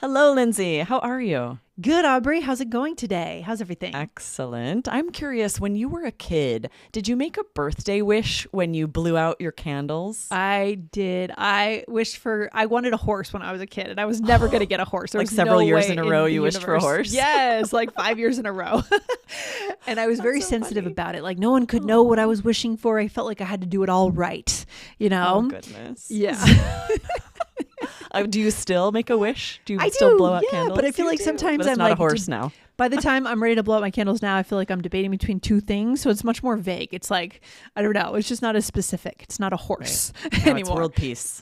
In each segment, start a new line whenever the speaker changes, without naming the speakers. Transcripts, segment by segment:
Hello, Lindsay. How are you?
Good, Aubrey. How's it going today? How's everything?
Excellent. I'm curious, when you were a kid, did you make a birthday wish when you blew out your candles?
I did. I wanted a horse when I was a kid, and I was never going to get a horse. There
Like
was
several
no
years
way
in a row you wished for a
universe.
horse?
Yes, like 5 years in a row. And I was very
so
sensitive
funny.
about it. Like no one could know what I was wishing for. I felt like I had to do it all right, you know?
Oh, goodness.
Yeah.
Do you still make a wish? Do you
I
still
do,
blow out
yeah,
candles?
but I feel
You
like
do.
sometimes
But it's
I'm
not
like
a horse now.
By the time I'm ready to blow out my candles now, I feel like I'm debating between two things. So it's much more vague. It's like, I don't know. It's just not as specific. It's not a horse
Now it's
anymore.
world peace.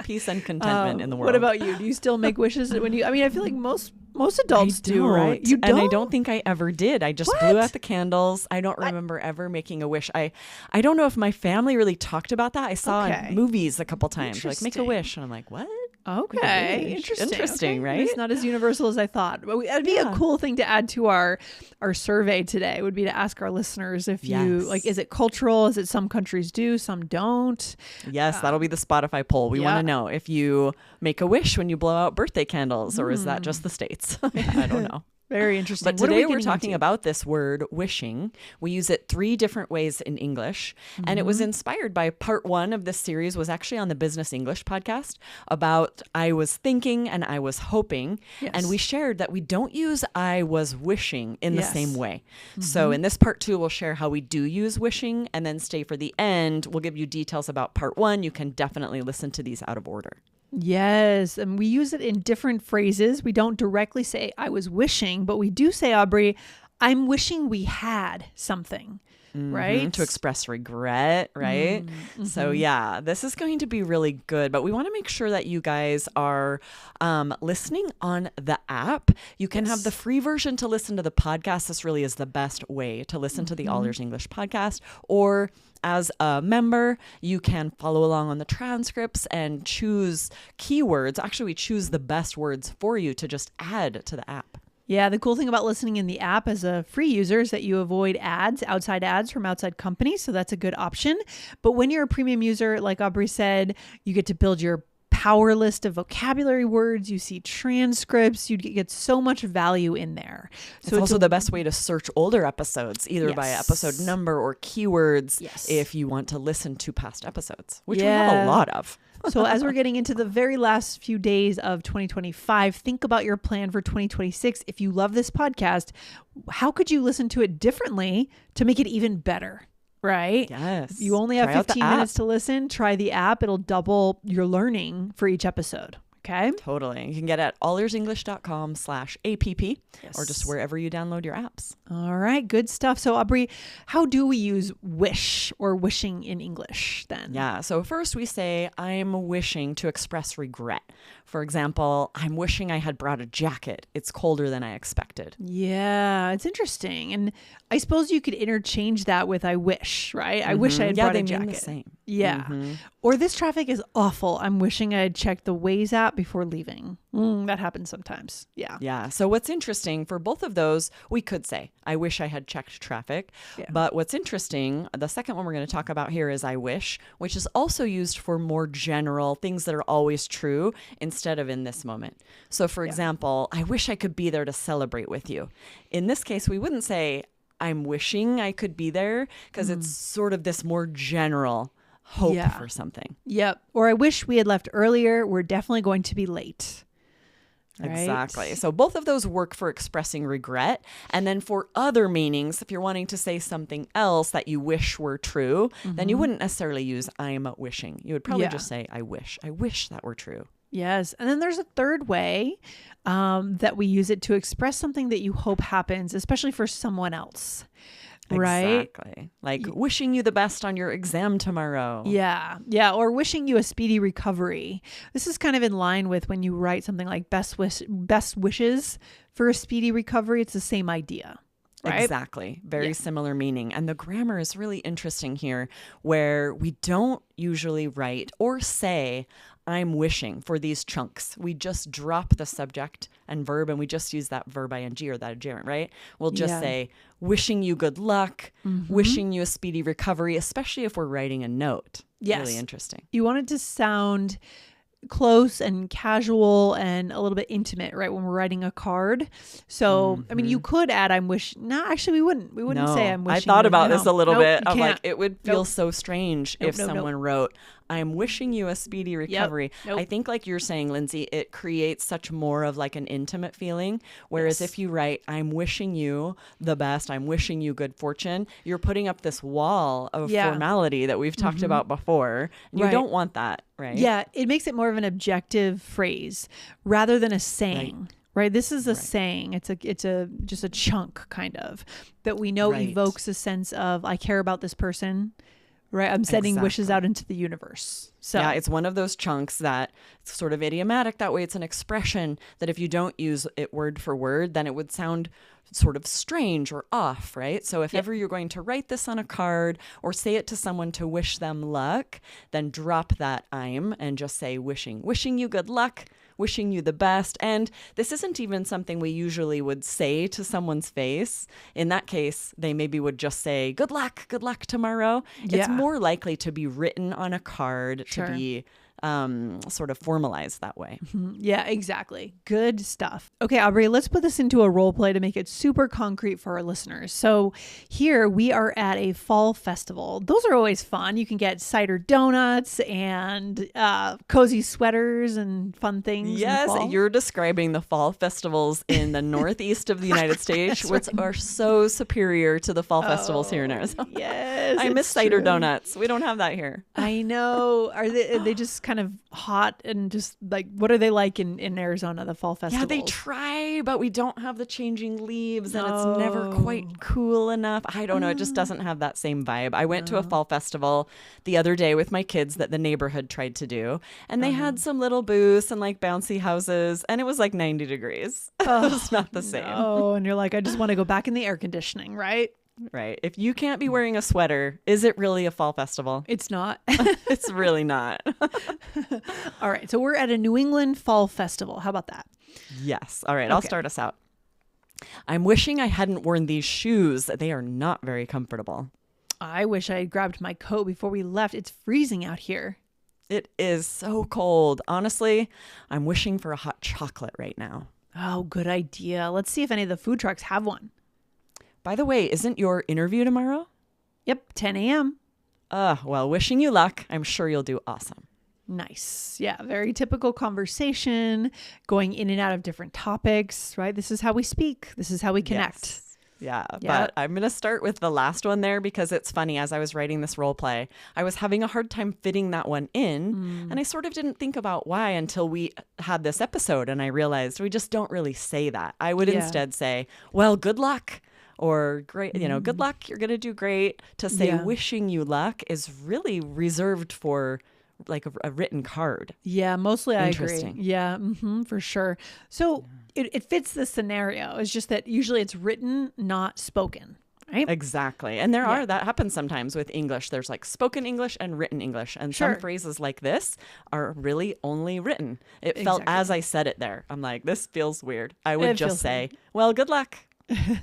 Peace and contentment in the world.
What about you? Do you still make wishes when you? I mean, I feel like most adults do, right? You don't.
And I don't think I ever did. I just blew out the candles. I don't remember ever making a wish. I don't know if my family really talked about that. I saw in movies a couple times, like make a wish, and I'm like, what?
Okay,
Interesting, right?
It's not as universal as I thought. But it'd be a cool thing to add to our survey today. Would be to ask our listeners if you like, is it cultural? Is it some countries do, some don't?
Yes, that'll be the Spotify poll. We want to know if you make a wish when you blow out birthday candles, or is that just the States? I don't know.
Very interesting.
But today we're talking about this word wishing. We use it 3 different ways in English. And it was inspired by part 1 of this series was actually on the Business English podcast about I was thinking and I was hoping.
Yes.
And we shared that we don't use I was wishing in the same way. So in this part 2, we'll share how we do use wishing, and then stay for the end. We'll give you details about part 1. You can definitely listen to these out of order.
Yes, and we use it in different phrases. We don't directly say I was wishing, but we do say, Aubrey, I'm wishing we had something, right?
To express regret, right? So yeah, this is going to be really good, but we want to make sure that you guys are listening on the app. You can have the free version to listen to the podcast. This really is the best way to listen to the All Ears English podcast, or as a member, you can follow along on the transcripts and choose keywords. Actually, we choose the best words for you to just add to the app.
Yeah, the cool thing about listening in the app as a free user is that you avoid outside ads from outside companies. So that's a good option. But when you're a premium user, like Aubrey said, you get to build your power list of vocabulary words. You see transcripts. You get so much value in there. So
it's also the best way to search older episodes, either by episode number or keywords, if you want to listen to past episodes, which we have a lot of.
So as we're getting into the very last few days of 2025, think about your plan for 2026. If you love this podcast, how could you listen to it differently to make it even better? Right?
Yes.
You only have 15 minutes to listen. Try the app. It'll double your learning for each episode. Okay.
Totally. You can get it at allearsenglish.com/app or just wherever you download your apps.
All right. Good stuff. So Aubrey, how do we use wish or wishing in English then?
Yeah. So first we say, I'm wishing to express regret. For example, I'm wishing I had brought a jacket. It's colder than I expected.
Yeah, it's interesting. And I suppose you could interchange that with I wish, right? I wish I had brought a jacket.
Yeah, they mean the same.
Yeah. Or this traffic is awful. I'm wishing I had checked the Waze app before leaving. That happens sometimes. Yeah.
Yeah. So what's interesting for both of those, we could say, I wish I had checked traffic. Yeah. But what's interesting, the second one we're going to talk about here is I wish, which is also used for more general things that are always true instead of in this moment. So for example, I wish I could be there to celebrate with you. In this case, we wouldn't say, I'm wishing I could be there, because it's sort of this more general hope for something.
Yep. Or I wish we had left earlier. We're definitely going to be late. Right?
Exactly. So both of those work for expressing regret. And then for other meanings, if you're wanting to say something else that you wish were true, then you wouldn't necessarily use I'm wishing. You would probably just say I wish. I wish that were true.
Yes. And then there's a third way that we use it to express something that you hope happens, especially for someone else. Right?
Exactly. Like wishing you the best on your exam tomorrow.
Yeah. Yeah. Or wishing you a speedy recovery. This is kind of in line with when you write something like best wishes for a speedy recovery. It's the same idea. Right?
Exactly. Very similar meaning. And the grammar is really interesting here, where we don't usually write or say, I'm wishing for these chunks. We just drop the subject and verb, and we just use that verb ing or that gerund, right? We'll just say, wishing you good luck, wishing you a speedy recovery, especially if we're writing a note.
Yes.
Really interesting.
You want it to sound close and casual and a little bit intimate, right? When we're writing a card. So, I mean, you could add, I'm wishing. No, actually, we wouldn't. We wouldn't say I'm wishing.
I thought about this a little
Nope,
bit.
you
I'm
can't.
like, it would feel so strange if
Nope.
someone wrote, I'm wishing you a speedy recovery.
Nope.
I think like you're saying, Lindsay, it creates such more of like an intimate feeling. Whereas if you write, I'm wishing you the best, I'm wishing you good fortune, you're putting up this wall of formality that we've talked about before. And you don't want that, right?
Yeah, it makes it more of an objective phrase rather than a saying. Right. This is a saying. It's just a chunk kind of that we know evokes a sense of I care about this person. Right. I'm sending wishes out into the universe. So
yeah, it's one of those chunks that it's sort of idiomatic. That way it's an expression that if you don't use it word for word, then it would sound sort of strange or off, right? So if ever you're going to write this on a card or say it to someone to wish them luck, then drop that I'm and just say wishing you good luck, wishing you the best. And this isn't even something we usually would say to someone's face. In that case, they maybe would just say, good luck tomorrow. It's more likely to be written on a card, to be sort of formalized that way.
Yeah, exactly. Good stuff. Okay, Aubrey, let's put this into a role play to make it super concrete for our listeners. So here we are at a fall festival. Those are always fun. You can get cider donuts and cozy sweaters and fun things.
Yes, you're describing the fall festivals in the northeast of the United States, which are so superior to the fall festivals here in Arizona.
Yes,
I miss cider donuts. We don't have that here.
I know. Are they just kind of hot and just like, what are they like in Arizona, the fall festivals?
Yeah, they try, but we don't have the changing leaves and it's never quite cool enough. I don't know. It just doesn't have that same vibe. I went to a fall festival the other day with my kids that the neighborhood tried to do, and they had some little booths and like bouncy houses, and it was like 90 degrees. It's not the same.
Oh, and you're like, I just want to go back in the air conditioning, right?
Right. If you can't be wearing a sweater, is it really a fall festival?
It's not.
It's really not.
All right. So we're at a New England fall festival. How about that?
Yes. All right. I'll start us out. I'm wishing I hadn't worn these shoes. They are not very comfortable.
I wish I had grabbed my coat before we left. It's freezing out here.
It is so cold. Honestly, I'm wishing for a hot chocolate right now.
Oh, good idea. Let's see if any of the food trucks have one.
By the way, isn't your interview tomorrow?
Yep, 10 a.m.
Well, wishing you luck. I'm sure you'll do awesome.
Nice. Yeah, very typical conversation, going in and out of different topics, right? This is how we speak. This is how we connect.
Yes. Yeah, but I'm going to start with the last one there because it's funny. As I was writing this role play, I was having a hard time fitting that one in. And I sort of didn't think about why until we had this episode. And I realized we just don't really say that. I would instead say, well, good luck. Or great, good luck, you're going to do great. To say wishing you luck is really reserved for like a written card.
Yeah, mostly I agree. Yeah, for sure. So it fits the scenario. It's just that usually it's written, not spoken. Right?
Exactly. And that happens sometimes with English. There's like spoken English and written English. And some phrases like this are really only written. It felt as I said it there. I'm like, this feels weird. I would just say, well, good luck.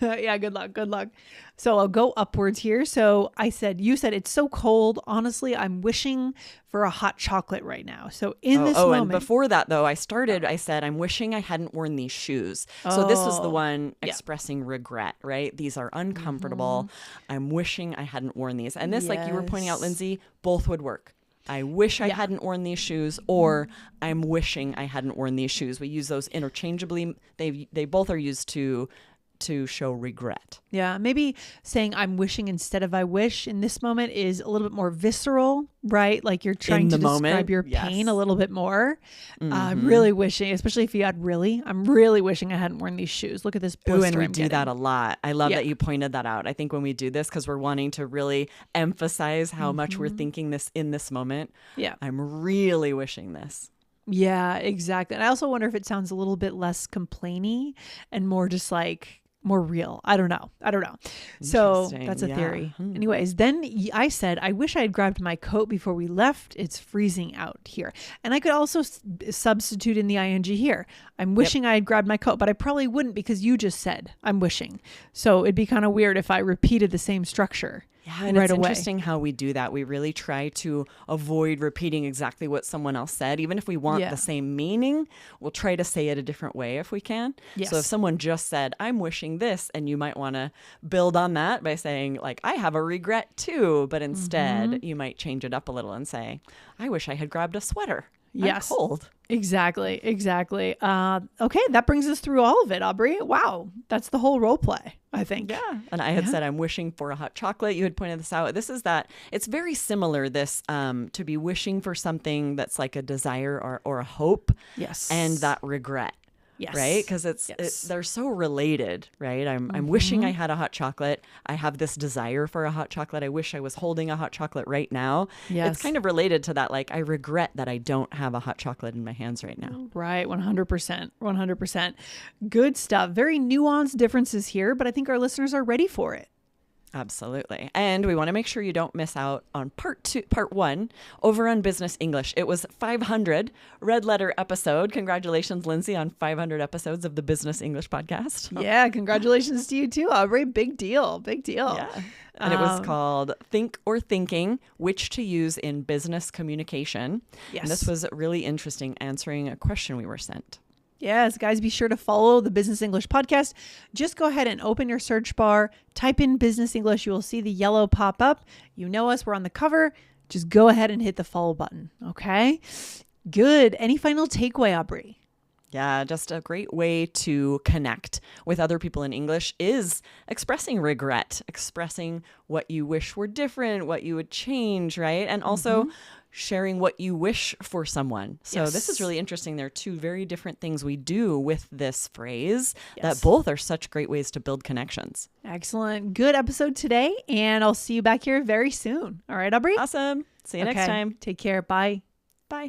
Yeah, good luck. So I'll go upwards here. So you said it's so cold. Honestly, I'm wishing for a hot chocolate right now. So in this moment.
And before that though, I said, I'm wishing I hadn't worn these shoes. So this was the one expressing regret, right? These are uncomfortable. I'm wishing I hadn't worn these. And this, like you were pointing out, Lindsay, both would work. I wish I hadn't worn these shoes, or I'm wishing I hadn't worn these shoes. We use those interchangeably. They both are used to show regret.
Yeah, maybe saying I'm wishing instead of I wish in this moment is a little bit more visceral, right? Like you're trying to describe your pain a little bit more. I'm really wishing, especially if you add I'm really wishing I hadn't worn these shoes. Look at this blister.
And we do that a lot. I love that you pointed that out. I think when we do this, because we're wanting to really emphasize how much we're thinking this in this moment. Yeah. I'm really wishing this.
Yeah, exactly. And I also wonder if it sounds a little bit less complainy and more just like more real. I don't know. So that's a theory. Anyways, then I said, I wish I had grabbed my coat before we left. It's freezing out here. And I could also substitute in the ing here. I'm wishing I had grabbed my coat, but I probably wouldn't because you just said I'm wishing. So it'd be kind of weird if I repeated the same structure.
Yeah, and
right
it's
away.
interesting how we do that. We really try to avoid repeating exactly what someone else said. Even if we want the same meaning, we'll try to say it a different way if we can.
Yes.
So if someone just said, I'm wishing this, and you might want to build on that by saying, like, I have a regret too. But instead, you might change it up a little and say, I wish I had grabbed a sweater.
Yes.
I'm cold.
Exactly. Okay, that brings us through all of it, Aubrey. Wow. That's the whole role play, I think.
Yeah. And I had said, I'm wishing for a hot chocolate. You had pointed this out. This is that it's very similar, this to be wishing for something that's like a desire or a hope.
Yes.
And that regret.
Yes.
Right? Because they're so related, right? I'm wishing I had a hot chocolate. I have this desire for a hot chocolate. I wish I was holding a hot chocolate right now.
Yes.
It's kind of related to that. Like, I regret that I don't have a hot chocolate in my hands right now.
Right. 100%. 100%. Good stuff. Very nuanced differences here, but I think our listeners are ready for it.
Absolutely. And we want to make sure you don't miss out on part 1 over on Business English. It was 500 red letter episode. Congratulations, Lindsay, on 500 episodes of the Business English podcast.
Yeah. Congratulations to you too, Aubrey. Big deal. Big deal.
Yeah. And it was called Think or Thinking, Which to Use in Business Communication.
Yes.
And this was really interesting, answering a question we were sent.
Yes, guys, be sure to follow the Business English podcast. Just go ahead and open your search bar, type in Business English. You will see the yellow pop up. You know us, we're on the cover. Just go ahead and hit the follow button. Okay, good. Any final takeaway, Aubrey?
Yeah, just a great way to connect with other people in English is expressing regret, expressing what you wish were different, what you would change, right? And also sharing what you wish for someone. So this is really interesting. There are two very different things we do with this phrase that both are such great ways to build connections.
Excellent. Good episode today, and I'll see you back here very soon. All right, Aubrey?
Awesome. See you next time.
Take care. Bye.
Bye.